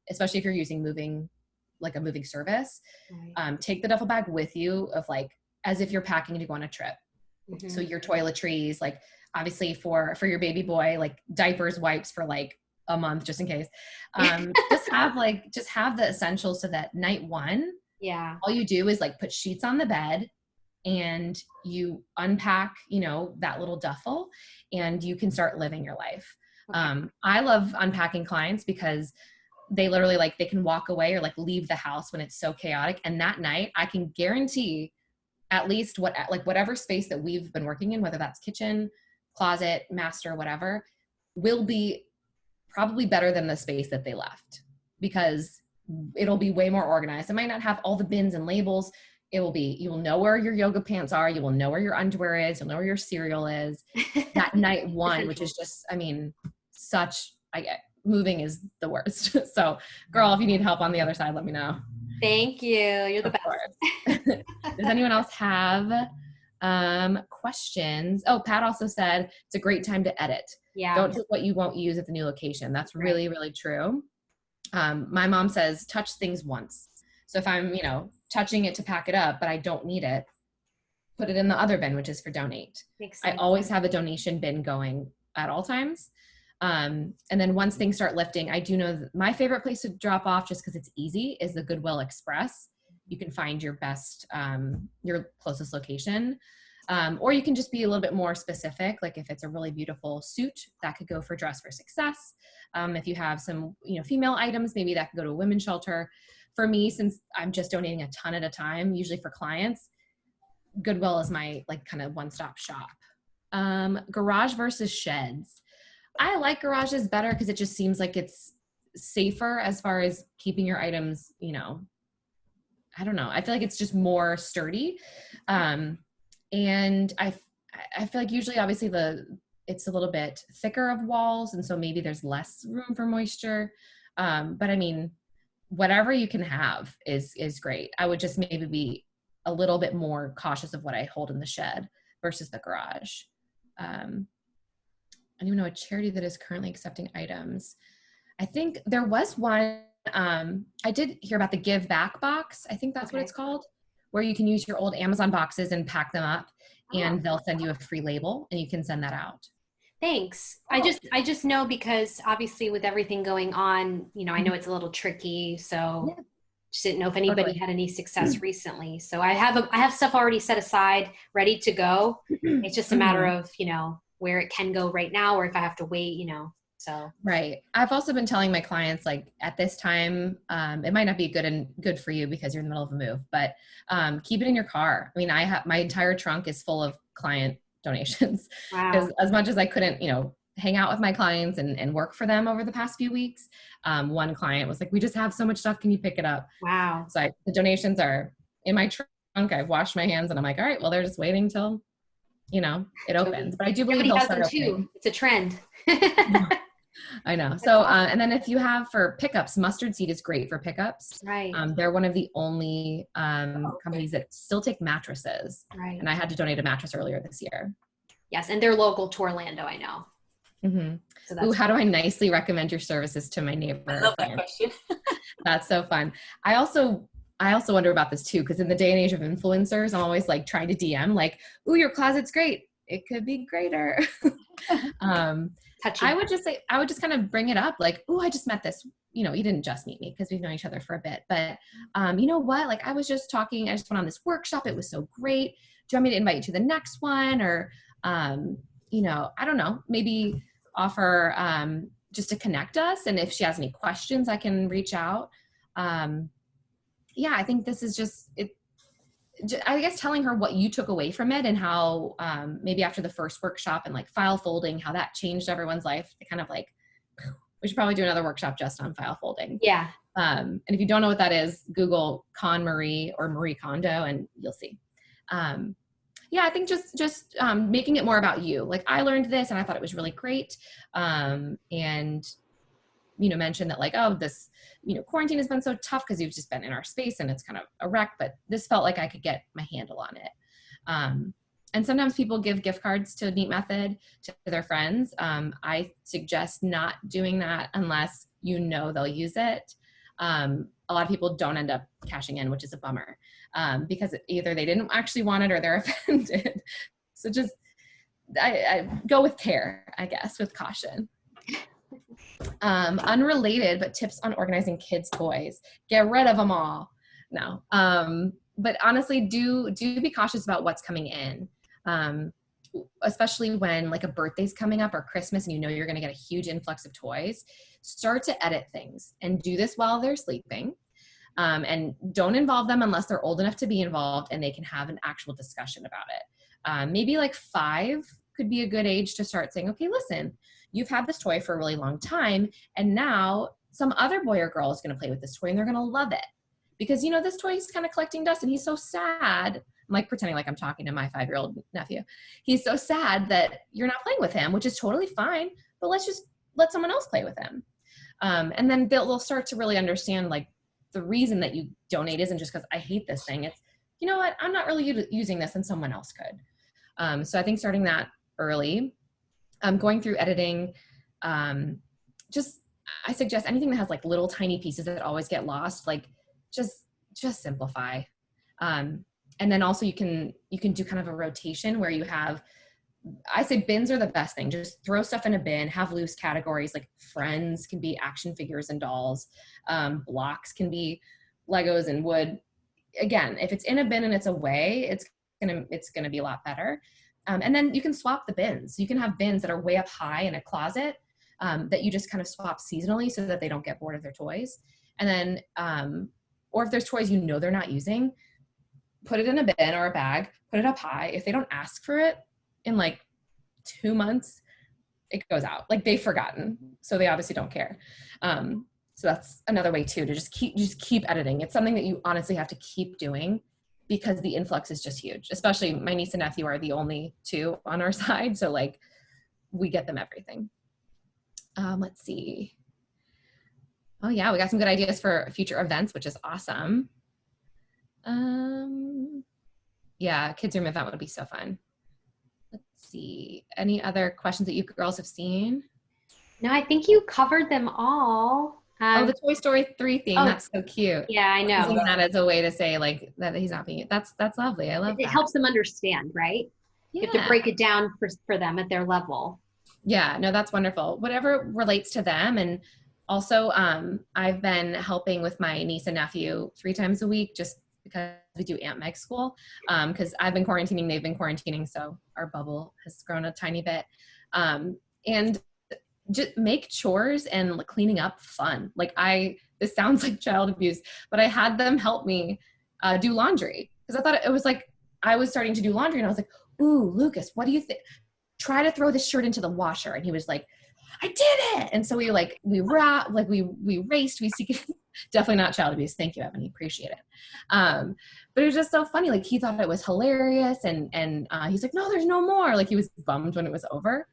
especially if you're using a moving service. Take the duffel bag with you as if you're packing to go on a trip. So your toiletries, like obviously for your baby boy, like diapers, wipes for like a month, just in case. Just have the essentials so that night one, all you do is like put sheets on the bed and you unpack, that little duffel, and you can start living your life. I love unpacking clients because they literally they can walk away or leave the house when it's so chaotic. And that night I can guarantee at least whatever space that we've been working in, whether that's kitchen, closet, master, whatever, will be probably better than the space that they left, because it'll be way more organized. It might not have all the bins and labels. You will know where your yoga pants are. You will know where your underwear is. You'll know where your cereal is. That night one, which is just, moving is the worst. So girl, if you need help on the other side, let me know.
Thank you. You're the best.
Does anyone else have questions? Oh, Pat also said it's a great time to edit.
Yeah.
Don't take what you won't use at the new location. That's really, really true. My mom says touch things once. So if I'm, touching it to pack it up, but I don't need it, put it in the other bin, which is for donate.
Makes sense.
I always have a donation bin going at all times. And then once things start lifting, I do know that my favorite place to drop off, just because it's easy, is the Goodwill Express. You can find your best, your closest location. Or you can just be a little bit more specific. Like if it's a really beautiful suit, that could go for Dress for Success. If you have some, female items, maybe that could go to a women's shelter. For me, since I'm just donating a ton at a time, usually for clients, Goodwill is my kind of one-stop shop. Garage versus sheds. I like garages better because it just seems like it's safer as far as keeping your items, I don't know. I feel like it's just more sturdy. And I feel like usually obviously it's a little bit thicker of walls. And so maybe there's less room for moisture. But I mean, whatever you can have is great. I would just maybe be a little bit more cautious of what I hold in the shed versus the garage. I don't even know a charity that is currently accepting items. I think there was one, I did hear about the Give Back box. I think that's what it's called, where you can use your old Amazon boxes and pack them up and they'll send you a free label and you can send that out.
Thanks. I just know, because obviously with everything going on, I know it's a little tricky. So just didn't know if anybody had any success recently. So I have stuff already set aside, ready to go. It's just a matter of, where it can go right now, or if I have to wait, so. Right.
I've also been telling my clients, at this time, it might not be good for you because you're in the middle of a move, but keep it in your car. I mean, I have my entire trunk is full of client donations.
Wow.
Because as much as I couldn't, hang out with my clients and work for them over the past few weeks, one client was like, we just have so much stuff. Can you pick it up?
Wow.
So the donations are in my trunk. I've washed my hands and I'm like, all right, well, they're just waiting till it opens. But I do believe they'll start opening.
Too. It's a trend.
I know. So, and then if you have for pickups, mustard seed is great for pickups.
Right.
They're one of the only companies that still take mattresses.
Right.
And I had to donate a mattress earlier this year.
Yes. And they're local to Orlando, I know.
Mm-hmm. So how do I nicely recommend your services to my neighbor?
I love that question.
That's so fun. I also wonder about this too, because in the day and age of influencers, I'm always trying to DM ooh, your closet's great. it could be greater.
Touchy.
I would just kind of bring it up like, oh, I just met this, you didn't just meet me because we've known each other for a bit, but you know what? Like I just went on this workshop. It was so great. Do you want me to invite you to the next one? Or, I don't know, maybe offer just to connect us. And if she has any questions, I can reach out. I think this is just it. I guess telling her what you took away from it and how maybe after the first workshop and like file folding, how that changed everyone's life. They kind of like, we should probably do another workshop just on file folding.
Yeah.
And if you don't know what that is, Google Con Marie or Marie Kondo and you'll see. I think just making it more about you. Like I learned this and I thought it was really great. And mentioned that like, oh, this, quarantine has been so tough because you've just been in our space and it's kind of a wreck, but this felt like I could get my handle on it. And sometimes people give gift cards to Neat Method to their friends. I suggest not doing that unless they'll use it. A lot of people don't end up cashing in, which is a bummer because either they didn't actually want it or they're offended. So just I go with care, I guess, with caution. Unrelated, but tips on organizing kids' toys. Get rid of them all. No. But honestly, do be cautious about what's coming in. Especially when like a birthday's coming up or Christmas and you're going to get a huge influx of toys. Start to edit things and do this while they're sleeping. And don't involve them unless they're old enough to be involved and they can have an actual discussion about it. Maybe like 5 could be a good age to start saying, okay, listen, you've had this toy for a really long time. And now some other boy or girl is going to play with this toy and they're going to love it because, this toy is kind of collecting dust and he's so sad. I'm like pretending like I'm talking to my 5-year-old nephew. He's so sad that you're not playing with him, which is totally fine, but let's just let someone else play with him. And then they'll start to really understand like the reason that you donate isn't just because I hate this thing. It's, you know what, I'm not really using this and someone else could. So I think starting that early, going through editing, I suggest anything that has like little tiny pieces that always get lost, like just simplify. And then also you can do kind of a rotation where you have, I say bins are the best thing. Just throw stuff in a bin, have loose categories like friends can be action figures and dolls. Blocks can be Legos and wood. Again, if it's in a bin and it's away, it's gonna be a lot better. And then you can swap the bins. You can have bins that are way up high in a closet that you just kind of swap seasonally so that they don't get bored of their toys. And then, or if there's toys they're not using, put it in a bin or a bag, put it up high. If they don't ask for it in like 2 months, it goes out. Like they've forgotten. So they obviously don't care. So that's another way too, to just keep editing. It's something that you honestly have to keep doing because the influx is just huge. Especially my niece and nephew are the only 2 on our side. So like we get them everything. Let's see. Oh yeah, we got some good ideas for future events, which is awesome. Yeah, kids room event would be so fun. Let's see. Any other questions that you girls have seen?
No, I think you covered them all.
The Toy Story 3 theme.
Oh,
that's so cute.
Yeah, I know.
Using that as a way to say like that he's not being, that's lovely. I love that.
It helps them understand, right?
Yeah.
You have to break it down for them at their level.
Yeah, no, that's wonderful. Whatever relates to them. And also I've been helping with my niece and nephew 3 times a week just because we do Aunt Meg school. Because I've been quarantining, they've been quarantining. So our bubble has grown a tiny bit. And just make chores and cleaning up fun. Like this sounds like child abuse, but I had them help me do laundry because I thought it was like, I was starting to do laundry and I was like, ooh, Lucas, what do you think? Try to throw this shirt into the washer. And he was like, I did it. And so we raced, definitely not child abuse. Thank you, Ebony. Appreciate it. But it was just so funny. Like he thought it was hilarious. And he's like, no, there's no more. Like he was bummed when it was over.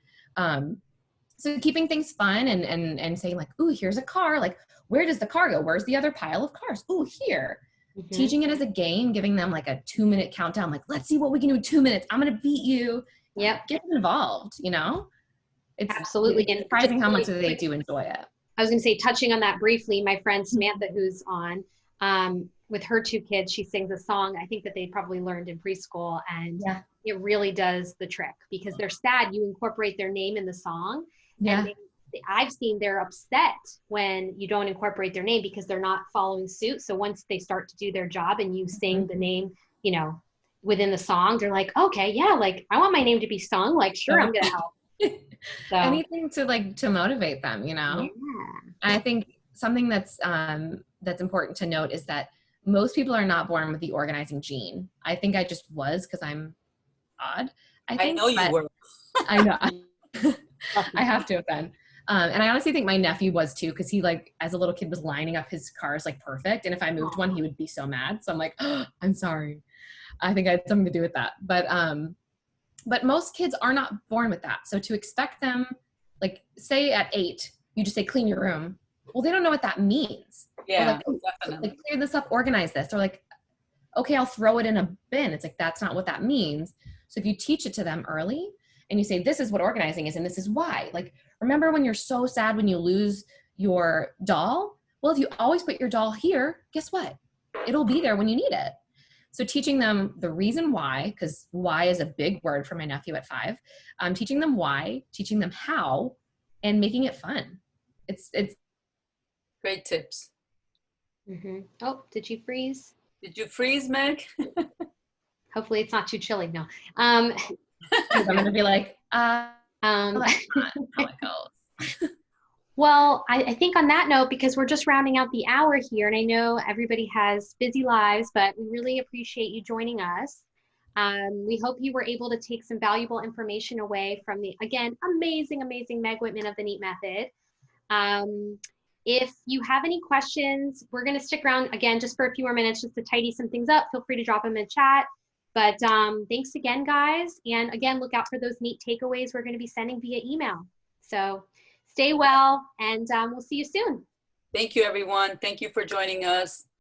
So keeping things fun and saying like, ooh, here's a car. Like, where does the car go? Where's the other pile of cars? Ooh, here. Mm-hmm. Teaching it as a game, giving them like a 2-minute countdown. Like, let's see what we can do in 2 minutes. I'm going to beat you.
Yep.
Get them involved, It's
absolutely.
It's surprising how much they do enjoy it.
I was going to say, touching on that briefly, my friend Samantha, who's on, with her 2 kids, she sings a song I think that they probably learned in preschool, and it really does the trick, because they're sad. You incorporate their name in the song.
Yeah.
And I've seen they're upset when you don't incorporate their name because they're not following suit. So once they start to do their job and you sing the name, you know, within the song, they're like, okay, yeah, like I want my name to be sung. Like, sure, I'm gonna help. So
Anything to motivate them, you know.
yeah.
And I think something that's important to note is that most people are not born with the organizing gene. I think I just was, because I'm odd.
I know you were.
I know. I have to have been. And I honestly think my nephew was too, because he, like, as a little kid was lining up his cars like perfect. And if I moved one, he would be so mad. So I'm like, oh, I'm sorry. I think I had something to do with that. But most kids are not born with that. So to expect them, like, say at 8, you just say, clean your room. Well, they don't know what that means.
Yeah,
Or
definitely.
like, clear this up, organize this. Or like, okay, I'll throw it in a bin. It's like, that's not what that means. So if you teach it to them early and you say, this is what organizing is and this is why. Like, remember when you're so sad when you lose your doll? Well, if you always put your doll here, guess what? It'll be there when you need it. So teaching them the reason why, because why is a big word for my nephew at 5. Teaching them why, teaching them how, and making it fun. It's
Great tips.
Mm-hmm. Oh, did you freeze?
Did you freeze, Meg?
Hopefully it's not too chilly. No.
I'm gonna be like,
Um,
that's not how it goes.
Well, I think on that note, because we're just rounding out the hour here, and I know everybody has busy lives, but we really appreciate you joining us. We hope you were able to take some valuable information away from the, again, amazing Meg Wittman of the NEAT Method. If you have any questions, we're going to stick around again just for a few more minutes just to tidy some things up. Feel free to drop them in chat. But thanks again, guys. And again, look out for those neat takeaways we're going to be sending via email. So stay well, and we'll see you soon.
Thank you, everyone. Thank you for joining us.